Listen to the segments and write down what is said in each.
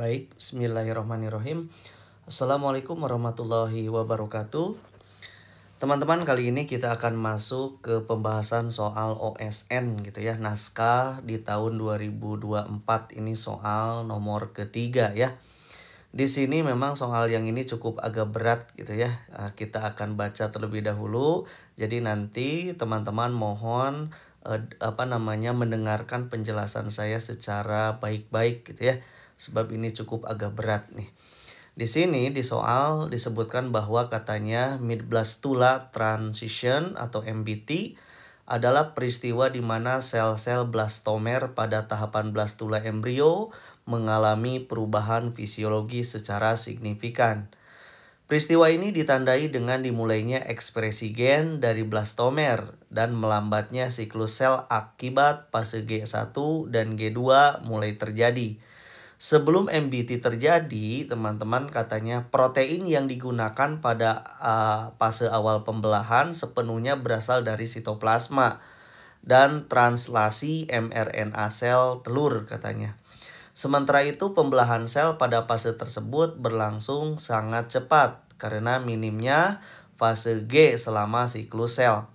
Baik, bismillahirrahmanirrahim. Assalamualaikum warahmatullahi wabarakatuh. Teman-teman, kali ini kita akan masuk ke pembahasan soal OSN gitu ya. Naskah di tahun 2024 ini soal nomor ketiga ya. Di sini memang soal yang ini cukup agak berat gitu ya. Kita akan baca terlebih dahulu. Jadi nanti teman-teman mohon mendengarkan penjelasan saya secara baik-baik gitu ya. Sebab ini cukup agak berat nih. Di sini di soal disebutkan bahwa katanya midblastula transition atau MBT adalah peristiwa di mana sel-sel blastomer pada tahapan blastula embrio mengalami perubahan fisiologi secara signifikan. Peristiwa ini ditandai dengan dimulainya ekspresi gen dari blastomer dan melambatnya siklus sel akibat fase G1 dan G2 mulai terjadi. Sebelum MBT terjadi, teman-teman, katanya protein yang digunakan pada fase awal pembelahan sepenuhnya berasal dari sitoplasma dan translasi mRNA sel telur katanya. Sementara itu pembelahan sel pada fase tersebut berlangsung sangat cepat karena minimnya fase G selama siklus sel.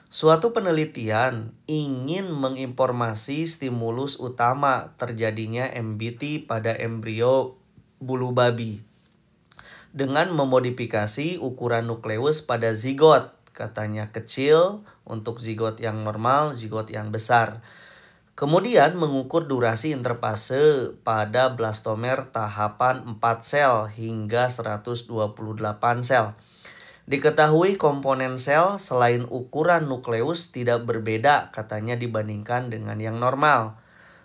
Suatu penelitian ingin menginformasi stimulus utama terjadinya MBT pada embrio bulu babi dengan memodifikasi ukuran nukleus pada zigot, katanya kecil untuk zigot yang normal, zigot yang besar. Kemudian mengukur durasi interfase pada blastomer tahapan 4 sel hingga 128 sel. Diketahui komponen sel selain ukuran nukleus tidak berbeda katanya dibandingkan dengan yang normal.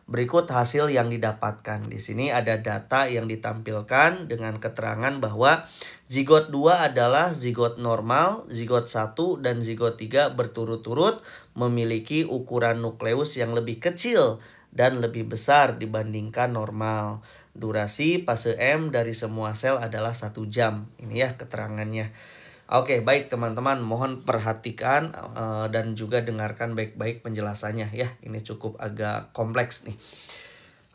Berikut hasil yang didapatkan. Di sini ada data yang ditampilkan dengan keterangan bahwa zigot 2 adalah zigot normal, zigot 1 dan zigot 3 berturut-turut memiliki ukuran nukleus yang lebih kecil dan lebih besar dibandingkan normal. Durasi fase M dari semua sel adalah 1 jam. Ini ya keterangannya. Oke, baik teman-teman, mohon perhatikan dan juga dengarkan baik-baik penjelasannya ya. Ini cukup agak kompleks nih.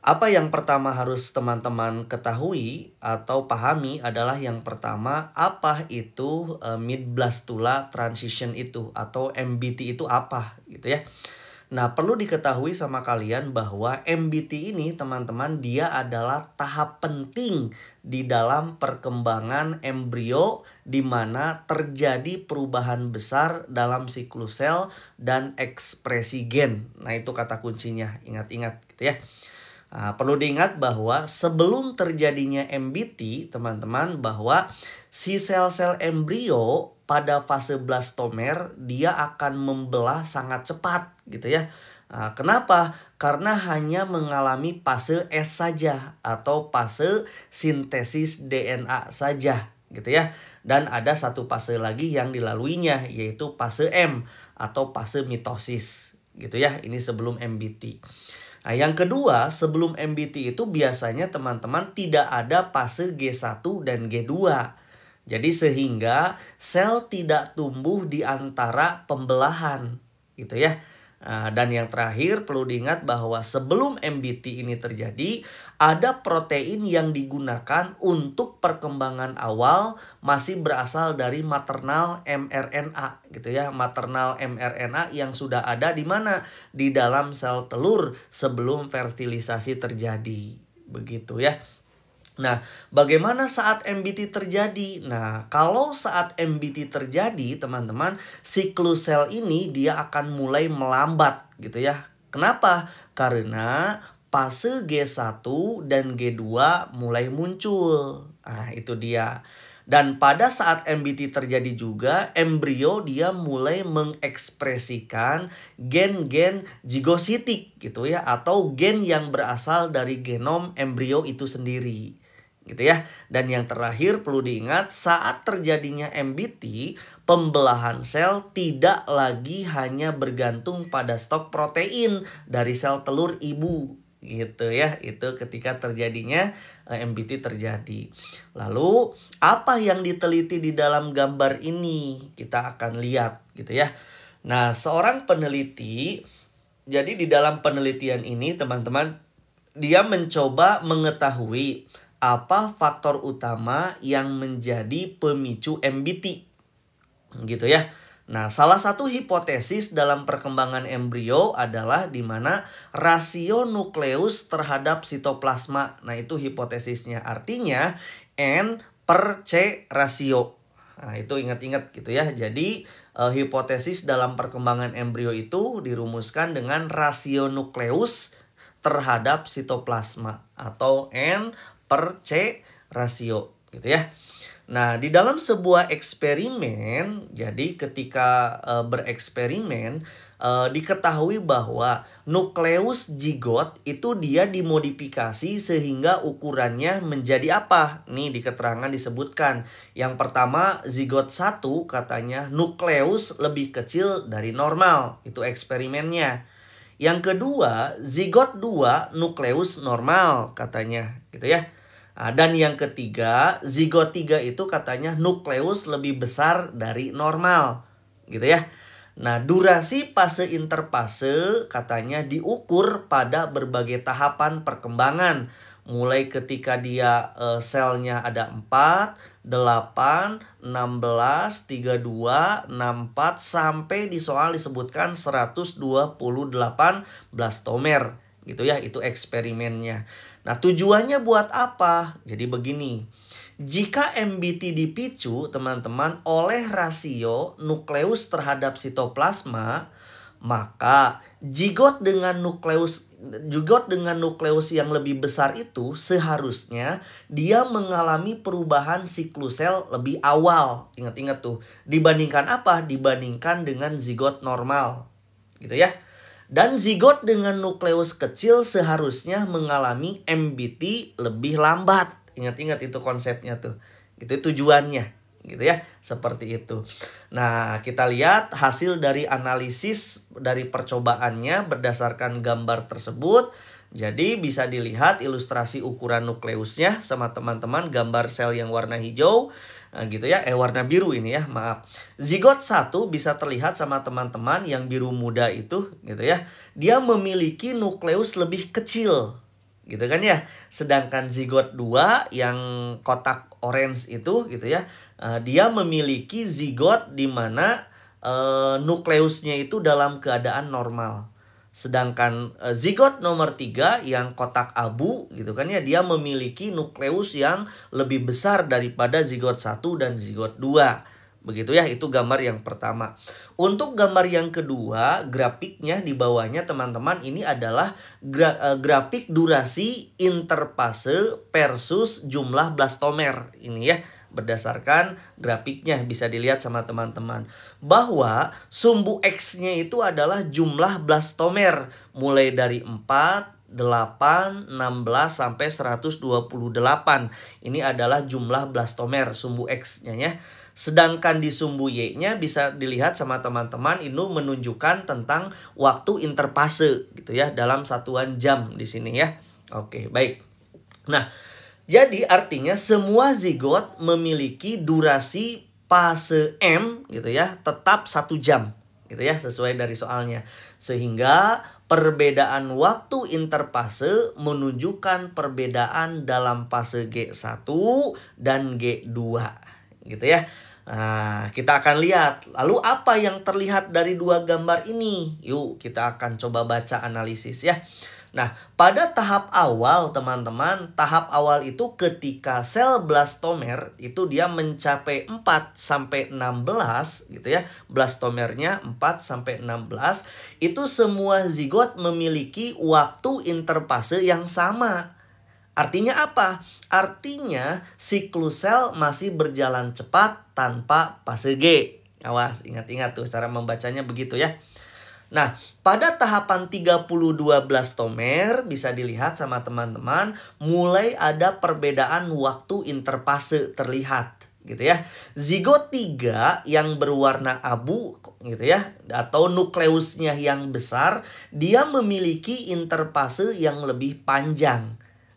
Apa yang pertama harus teman-teman ketahui atau pahami adalah yang pertama, apa itu midblastula transition itu atau MBT itu apa gitu ya. Nah, perlu diketahui sama kalian bahwa MBT ini teman-teman dia adalah tahap penting di dalam perkembangan embrio di mana terjadi perubahan besar dalam siklus sel dan ekspresi gen. Nah, itu kata kuncinya, ingat-ingat gitu ya. Perlu diingat bahwa sebelum terjadinya MBT, teman-teman, bahwa si sel-sel embrio pada fase blastomer dia akan membelah sangat cepat gitu ya. Kenapa? Karena hanya mengalami fase S saja atau fase sintesis DNA saja gitu ya. Dan ada satu fase lagi yang dilaluinya yaitu fase M atau fase mitosis gitu ya. Ini sebelum MBT. Nah, yang kedua, sebelum MBT itu biasanya teman-teman tidak ada fase G1 dan G2. Jadi sehingga sel tidak tumbuh di antara pembelahan gitu ya. Dan yang terakhir perlu diingat bahwa sebelum MBT ini terjadi ada protein yang digunakan untuk perkembangan awal masih berasal dari maternal mRNA gitu ya. Maternal mRNA yang sudah ada di mana? Di dalam sel telur sebelum fertilisasi terjadi. Begitu ya. Nah, bagaimana saat MBT terjadi? Nah, kalau saat MBT terjadi, teman-teman, siklus sel ini dia akan mulai melambat gitu ya. Kenapa? Karena fase G1 dan G2 mulai muncul. Nah, itu dia. Dan pada saat MBT terjadi juga, embrio dia mulai mengekspresikan gen-gen zigositik gitu ya, atau gen yang berasal dari genom embrio itu sendiri. Gitu ya. Dan yang terakhir perlu diingat saat terjadinya MBT, pembelahan sel tidak lagi hanya bergantung pada stok protein dari sel telur ibu gitu ya. Itu ketika terjadinya MBT terjadi. Lalu apa yang diteliti di dalam gambar ini? Kita akan lihat gitu ya. Nah, seorang peneliti, jadi di dalam penelitian ini teman-teman dia mencoba mengetahui apa faktor utama yang menjadi pemicu MBT. Gitu ya. Nah, salah satu hipotesis dalam perkembangan embrio adalah di mana rasio nukleus terhadap sitoplasma. Nah, itu hipotesisnya. Artinya N per C rasio. Nah, itu ingat-ingat gitu ya. Jadi, hipotesis dalam perkembangan embrio itu dirumuskan dengan rasio nukleus terhadap sitoplasma atau N per C rasio gitu ya. Nah, di dalam sebuah eksperimen, jadi ketika bereksperimen, diketahui bahwa nukleus zigot itu dia dimodifikasi sehingga ukurannya menjadi apa? Nih di keterangan disebutkan. Yang pertama, zigot 1 katanya nukleus lebih kecil dari normal. Itu eksperimennya. Yang kedua, zigot 2 nukleus normal katanya, gitu ya. Nah, dan yang ketiga, zigot 3 itu katanya nukleus lebih besar dari normal, gitu ya. Nah, durasi fase interfase katanya diukur pada berbagai tahapan perkembangan. Mulai ketika dia selnya ada 4, 8, 16, 32, 64 sampai di soal disebutkan 128 blastomer gitu ya, itu eksperimennya. Nah, tujuannya buat apa? Jadi begini. Jika MBT dipicu, teman-teman, oleh rasio nukleus terhadap sitoplasma, maka zigot dengan nukleus yang lebih besar itu seharusnya dia mengalami perubahan siklus sel lebih awal. Ingat-ingat tuh. Dibandingkan apa? Dibandingkan dengan zigot normal. Gitu ya. Dan zigot dengan nukleus kecil seharusnya mengalami MBT lebih lambat. Ingat-ingat itu konsepnya tuh. Itu tujuannya. Gitu ya. Seperti itu. Nah, kita lihat hasil dari analisis dari percobaannya berdasarkan gambar tersebut. Jadi bisa dilihat ilustrasi ukuran nukleusnya sama teman-teman, gambar sel yang warna hijau. Nah, gitu ya, warna biru ini ya, maaf. Zigot 1 bisa terlihat sama teman-teman yang biru muda itu, gitu ya. Dia memiliki nukleus lebih kecil, gitu kan ya. Sedangkan zigot 2 yang kotak orange itu, gitu ya, dia memiliki zigot di mana nukleusnya itu dalam keadaan normal. Sedangkan zigot nomor 3 yang kotak abu gitu kan ya, dia memiliki nukleus yang lebih besar daripada zigot 1 dan zigot 2. Begitu ya, itu gambar yang pertama. Untuk gambar yang kedua, grafiknya di bawahnya teman-teman ini adalah grafik durasi interfase versus jumlah blastomer. Ini ya, berdasarkan grafiknya bisa dilihat sama teman-teman bahwa sumbu X-nya itu adalah jumlah blastomer mulai dari 4, 8, 16 sampai 128. Ini adalah jumlah blastomer sumbu X-nya ya. Sedangkan di sumbu Y-nya bisa dilihat sama teman-teman ini menunjukkan tentang waktu interfase gitu ya, dalam satuan jam di sini ya. Oke, baik. Nah, jadi artinya semua zigot memiliki durasi fase M gitu ya, tetap 1 jam gitu ya, sesuai dari soalnya. Sehingga perbedaan waktu interfase menunjukkan perbedaan dalam fase G1 dan G2 gitu ya. Nah, kita akan lihat lalu apa yang terlihat dari dua gambar ini. Yuk kita akan coba baca analisis ya. Nah, pada tahap awal teman-teman, tahap awal itu ketika sel blastomer itu dia mencapai 4 sampai 16 gitu ya. Blastomernya 4 sampai 16, itu semua zigot memiliki waktu interfase yang sama. Artinya apa? Artinya siklus sel masih berjalan cepat tanpa fase G. Awas, ingat-ingat tuh cara membacanya begitu ya. Nah, pada tahapan 32 blastomer bisa dilihat sama teman-teman mulai ada perbedaan waktu interfase terlihat gitu ya. Zigot 3 yang berwarna abu gitu ya, atau nukleusnya yang besar, dia memiliki interfase yang lebih panjang.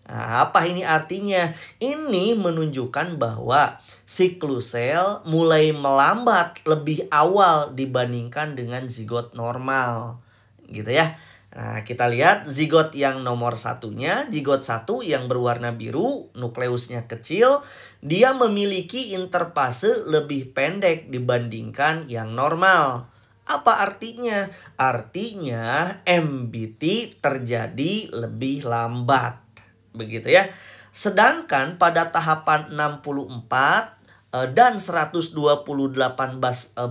Nah, apa ini artinya? Ini menunjukkan bahwa siklus sel mulai melambat lebih awal dibandingkan dengan zigot normal. Gitu ya. Nah, kita lihat zigot yang nomor satunya, zigot 1 yang berwarna biru, nukleusnya kecil, dia memiliki interfase lebih pendek dibandingkan yang normal. Apa artinya? Artinya MBT terjadi lebih lambat. Begitu ya. Sedangkan pada tahapan 64 dan 128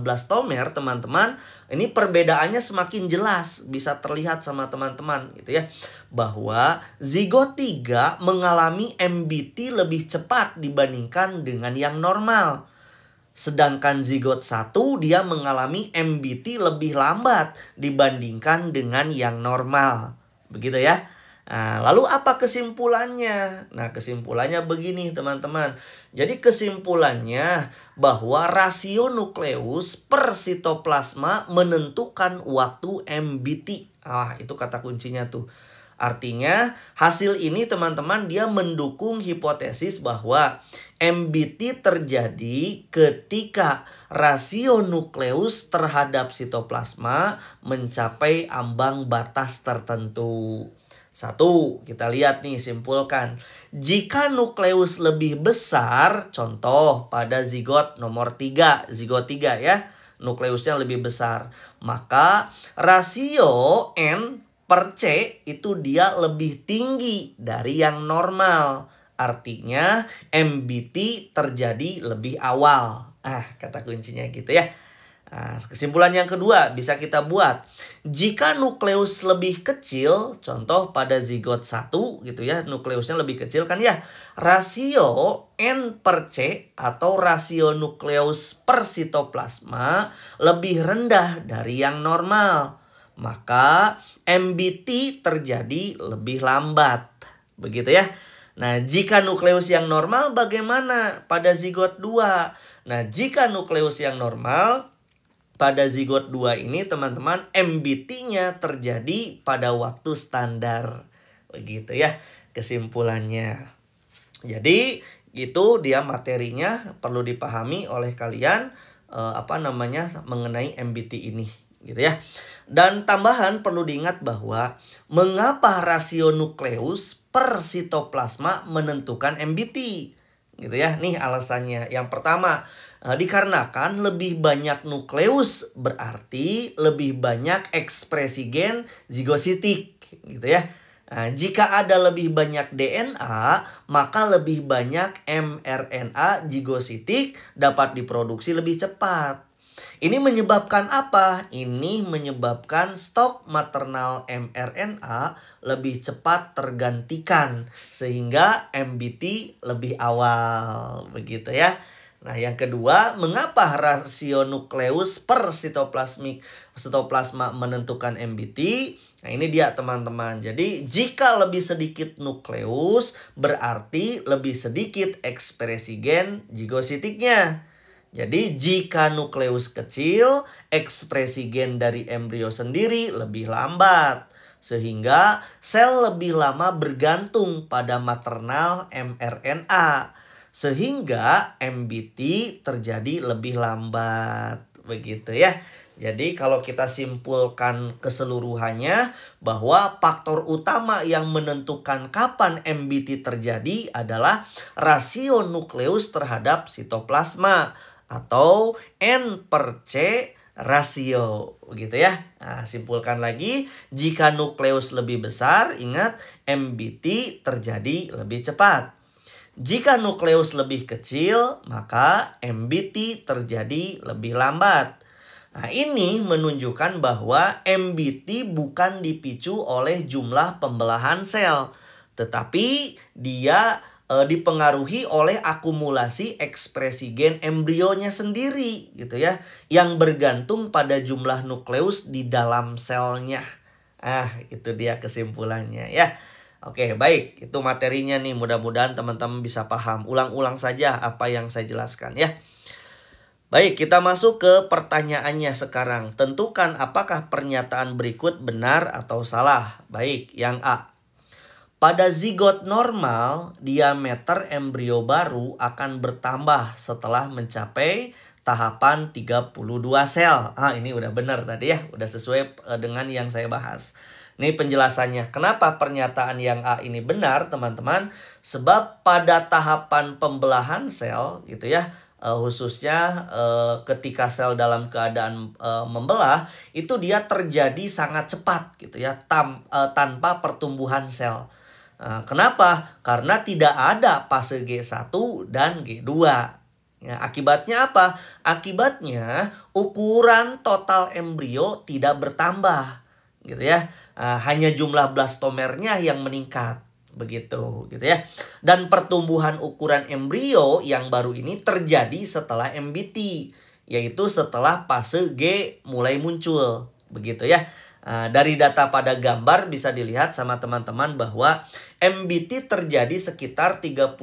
blastomer, teman-teman, ini perbedaannya semakin jelas, bisa terlihat sama teman-teman gitu ya, bahwa zigot 3 mengalami MBT lebih cepat dibandingkan dengan yang normal. Sedangkan zigot 1 dia mengalami MBT lebih lambat dibandingkan dengan yang normal. Begitu ya. Nah, lalu apa kesimpulannya? Nah, kesimpulannya begini teman-teman. Jadi kesimpulannya bahwa rasio nukleus per sitoplasma menentukan waktu MBT. Itu kata kuncinya tuh. Artinya hasil ini teman-teman dia mendukung hipotesis bahwa MBT terjadi ketika rasio nukleus terhadap sitoplasma mencapai ambang batas tertentu. Satu, kita lihat nih, simpulkan. Jika nukleus lebih besar, contoh pada zigot nomor 3, zigot 3 ya, nukleusnya lebih besar, maka rasio N per C itu dia lebih tinggi dari yang normal. Artinya MBT terjadi lebih awal. Kata kuncinya gitu ya. Kesimpulan yang kedua bisa kita buat. Jika nukleus lebih kecil, contoh pada zigot 1 gitu ya, nukleusnya lebih kecil kan ya, rasio N per C atau rasio nukleus per sitoplasma lebih rendah dari yang normal. Maka MBT terjadi lebih lambat. Begitu ya. Nah, jika nukleus yang normal bagaimana pada zigot 2? Nah, jika nukleus yang normal pada zigot 2 ini teman-teman MBT-nya terjadi pada waktu standar. Begitu ya kesimpulannya. Jadi itu dia materinya perlu dipahami oleh kalian mengenai MBT ini gitu ya. Dan tambahan perlu diingat bahwa mengapa rasio nukleus per sitoplasma menentukan MBT gitu ya. Nih alasannya. Yang pertama, dikarenakan lebih banyak nukleus berarti lebih banyak ekspresi gen zigositik gitu ya. Jika ada lebih banyak DNA, maka lebih banyak mRNA zigositik dapat diproduksi lebih cepat. Ini menyebabkan apa? Ini menyebabkan stok maternal mRNA lebih cepat tergantikan sehingga MBT lebih awal. Begitu ya. Nah, yang kedua, mengapa rasio nukleus per sitoplasma menentukan MBT? Nah, ini dia teman-teman. Jadi, jika lebih sedikit nukleus, berarti lebih sedikit ekspresi gen zigositiknya. Jadi, jika nukleus kecil, ekspresi gen dari embrio sendiri lebih lambat. Sehingga sel lebih lama bergantung pada maternal mRNA. Sehingga MBT terjadi lebih lambat. Begitu ya. Jadi kalau kita simpulkan keseluruhannya bahwa faktor utama yang menentukan kapan MBT terjadi adalah rasio nukleus terhadap sitoplasma atau N per C rasio. Begitu ya. Nah, simpulkan lagi, jika nukleus lebih besar, ingat MBT terjadi lebih cepat. Jika nukleus lebih kecil, maka MBT terjadi lebih lambat. Nah, ini menunjukkan bahwa MBT bukan dipicu oleh jumlah pembelahan sel, tetapi dia dipengaruhi oleh akumulasi ekspresi gen embrionya sendiri gitu ya, yang bergantung pada jumlah nukleus di dalam selnya. Itu dia kesimpulannya ya. Oke, baik, itu materinya nih, mudah-mudahan teman-teman bisa paham. Ulang-ulang saja apa yang saya jelaskan ya. Baik, kita masuk ke pertanyaannya sekarang. Tentukan apakah pernyataan berikut benar atau salah. Baik, yang A. Pada zigot normal, diameter embrio baru akan bertambah setelah mencapai tahapan 32 sel. Ini udah benar tadi ya, udah sesuai dengan yang saya bahas. Ini penjelasannya. Kenapa pernyataan yang A ini benar, teman-teman? Sebab pada tahapan pembelahan sel gitu ya, khususnya ketika sel dalam keadaan membelah, itu dia terjadi sangat cepat gitu ya, tanpa pertumbuhan sel. Kenapa? Karena tidak ada fase G1 dan G2. Ya, akibatnya apa? Akibatnya ukuran total embrio tidak bertambah, gitu ya. Hanya jumlah blastomernya yang meningkat, begitu, gitu ya. Dan pertumbuhan ukuran embrio yang baru ini terjadi setelah MBT, yaitu setelah fase G mulai muncul, begitu ya. Dari data pada gambar bisa dilihat sama teman-teman bahwa MBT terjadi sekitar 32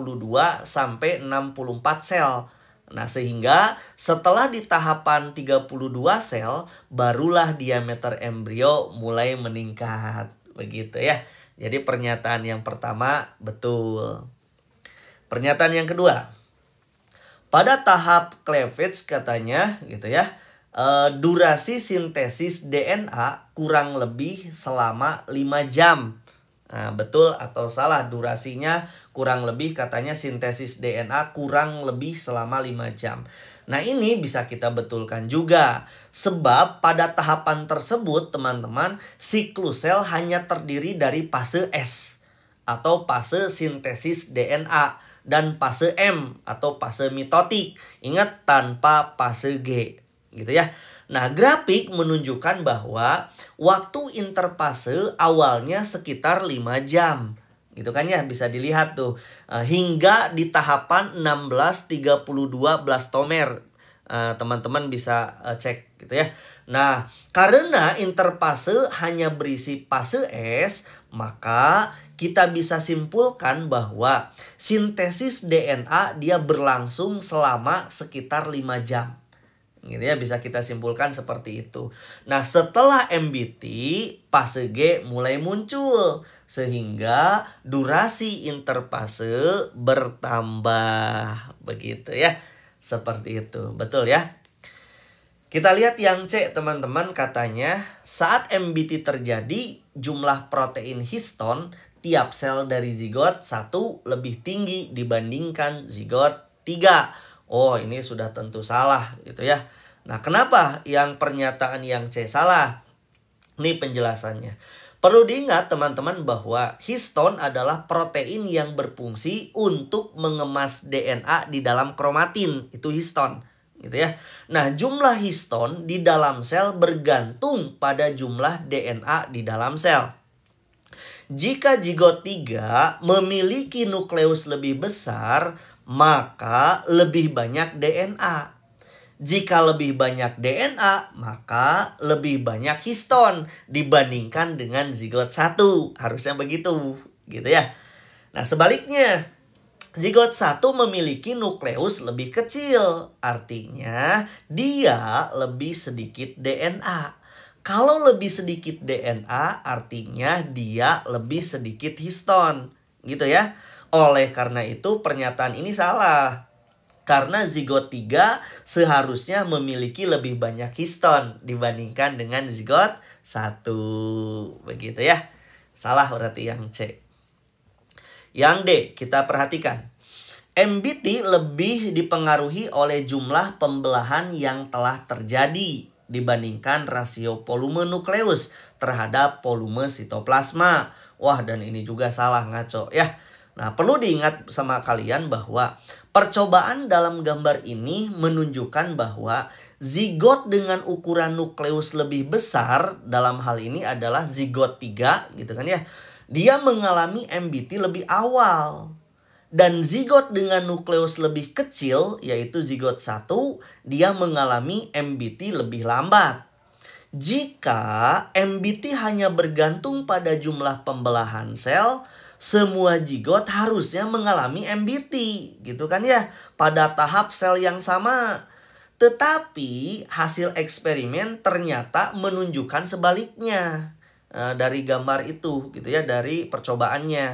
sampai 64 sel. Nah, sehingga setelah di tahapan 32 sel barulah diameter embrio mulai meningkat. Begitu ya. Jadi pernyataan yang pertama betul. Pernyataan yang kedua. Pada tahap cleavage katanya gitu ya, durasi sintesis DNA kurang lebih selama 5 jam. Nah, betul atau salah durasinya kurang lebih, katanya sintesis DNA kurang lebih selama 5 jam. Nah, ini bisa kita betulkan juga. Sebab pada tahapan tersebut teman-teman, siklus sel hanya terdiri dari fase S atau fase sintesis DNA dan fase M atau fase mitotik. Ingat, tanpa fase G. Gitu ya. Nah, grafik menunjukkan bahwa waktu interfase awalnya sekitar 5 jam. Gitu kan ya, bisa dilihat tuh. Hingga di tahapan 1632 blastomer. Teman-teman bisa cek gitu ya. Nah, karena interfase hanya berisi fase S, maka kita bisa simpulkan bahwa sintesis DNA dia berlangsung selama sekitar 5 jam. Gitu ya, bisa kita simpulkan seperti itu. Nah, setelah MBT, fase G mulai muncul sehingga durasi interfase bertambah. Begitu ya. Seperti itu. Betul ya? Kita lihat yang C, teman-teman, katanya saat MBT terjadi, jumlah protein histon tiap sel dari zigot 1 lebih tinggi dibandingkan zigot 3. Oh, ini sudah tentu salah gitu ya. Nah, kenapa yang pernyataan yang C salah? Ini penjelasannya. Perlu diingat teman-teman bahwa histon adalah protein yang berfungsi untuk mengemas DNA di dalam kromatin. Itu histon gitu ya. Nah, jumlah histon di dalam sel bergantung pada jumlah DNA di dalam sel. Jika zigot 3 memiliki nukleus lebih besar, maka lebih banyak DNA. Jika lebih banyak DNA, maka lebih banyak histon dibandingkan dengan zigot 1. Harusnya begitu, gitu ya. Nah, sebaliknya, zigot 1 memiliki nukleus lebih kecil. Artinya, dia lebih sedikit DNA. Kalau lebih sedikit DNA, artinya dia lebih sedikit histon, gitu ya. Oleh karena itu pernyataan ini salah. Karena zigot 3 seharusnya memiliki lebih banyak histon dibandingkan dengan zigot 1. Begitu ya. Salah berarti yang C. Yang D, kita perhatikan. MBT lebih dipengaruhi oleh jumlah pembelahan yang telah terjadi dibandingkan rasio volume nukleus terhadap volume sitoplasma. Wah, dan ini juga salah, ngaco ya. Nah, perlu diingat sama kalian bahwa percobaan dalam gambar ini menunjukkan bahwa zigot dengan ukuran nukleus lebih besar, dalam hal ini adalah zigot 3 gitu kan ya, dia mengalami MBT lebih awal. Dan zigot dengan nukleus lebih kecil, yaitu zigot 1, dia mengalami MBT lebih lambat. Jika MBT hanya bergantung pada jumlah pembelahan sel, semua zigot harusnya mengalami MBT, gitu kan ya, pada tahap sel yang sama. Tetapi hasil eksperimen ternyata menunjukkan sebaliknya dari gambar itu, gitu ya, dari percobaannya.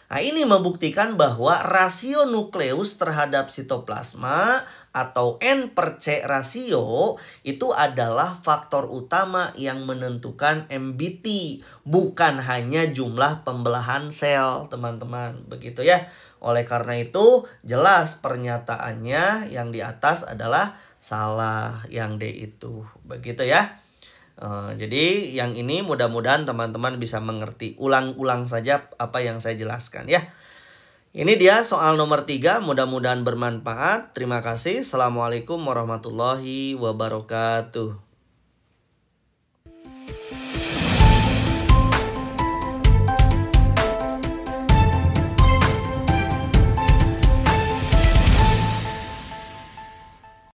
Nah, ini membuktikan bahwa rasio nukleus terhadap sitoplasma atau N per C rasio itu adalah faktor utama yang menentukan MBT, bukan hanya jumlah pembelahan sel, teman-teman. Begitu ya. Oleh karena itu, jelas pernyataannya yang di atas adalah salah, yang D itu. Begitu ya. Jadi yang ini mudah-mudahan teman-teman bisa mengerti. Ulang-ulang saja apa yang saya jelaskan ya. Ini dia soal nomor 3. Mudah-mudahan bermanfaat. Terima kasih. Assalamualaikum warahmatullahi wabarakatuh.